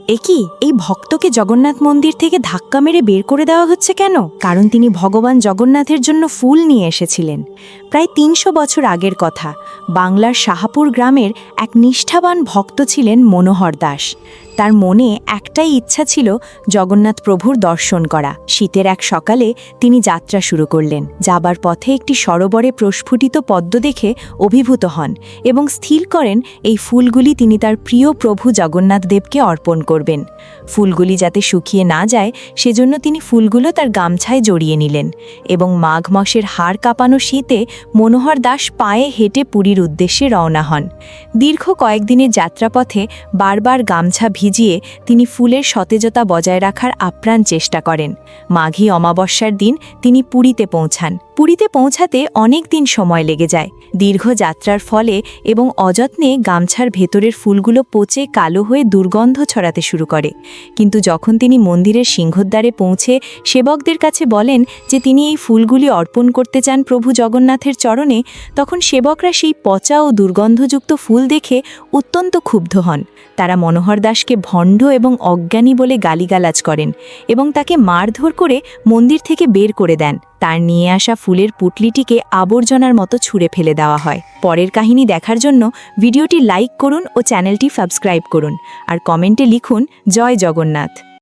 একি এই ভক্তকে জগন্নাথ মন্দির থেকে ধাক্কা মেরে বের করে দেওয়া হচ্ছে কেন? কারণ তিনি ভগবান জগন্নাথের জন্য ফুল নিয়ে এসেছিলেন। প্রায় ৩০০ বছর আগের কথা। বাংলার শাহাপুর গ্রামের এক নিষ্ঠাবান ভক্ত ছিলেন মনোহর দাস। তার মনে একটাই ইচ্ছা ছিল জগন্নাথ প্রভুর দর্শন করা। শীতের এক সকালে তিনি যাত্রা শুরু করলেন। যাবার পথে একটি সরোবরে প্রস্ফুটিত পদ্ম দেখে অভিভূত হন এবং স্থির করেন এই ফুলগুলি তিনি তার প্রিয় প্রভু জগন্নাথ দেবকে অর্পণ করবেন। ফুলগুলি যাতে শুকিয়ে না যায় সেজন্য তিনি ফুলগুলো তার গামছায় জড়িয়ে নিলেন এবং মাঘ মাসের হাড় কাঁপানো শীতে মনোহর দাস পায়ে হেঁটে পুরীর উদ্দেশ্যে রওনা হন। দীর্ঘ কয়েকদিনের যাত্রাপথে বারবার গামছা ভিজিয়ে তিনি ফুলের সতেজতা বজায় রাখার আপ্রাণ চেষ্টা করেন। মাঘী অমাবস্যার দিন তিনি পুরীতে পৌঁছান। পুরীতে পৌঁছাতে অনেক দিন সময় লেগে যায়। দীর্ঘ যাত্রার ফলে এবং অযত্নে গামছার ভেতরের ফুলগুলো পচে কালো হয়ে দুর্গন্ধ ছড়াতে শুরু করে। কিন্তু যখন তিনি মন্দিরের সিংহদ্বারে পৌঁছে সেবকদের কাছে বলেন যে তিনি এই ফুলগুলি অর্পণ করতে চান প্রভু জগন্নাথের চরণে, তখন সেবকরা সেই পচা ও দুর্গন্ধযুক্ত ফুল দেখে অত্যন্ত ক্ষুব্ধ হন। তারা মনোহর দাসকে ভণ্ড এবং অজ্ঞানী বলে গালিগালাজ করেন এবং তাকে মারধর করে মন্দির থেকে বের করে দেন। তার নিয়ে আসা ফুলের পুটলিটিকে আবর্জনার মতো ছুঁড়ে ফেলে দেওয়া হয়। পরের কাহিনী দেখার জন্য ভিডিওটি লাইক করুন ও চ্যানেলটি সাবস্ক্রাইব করুন আর কমেন্টে লিখুন জয় জগন্নাথ।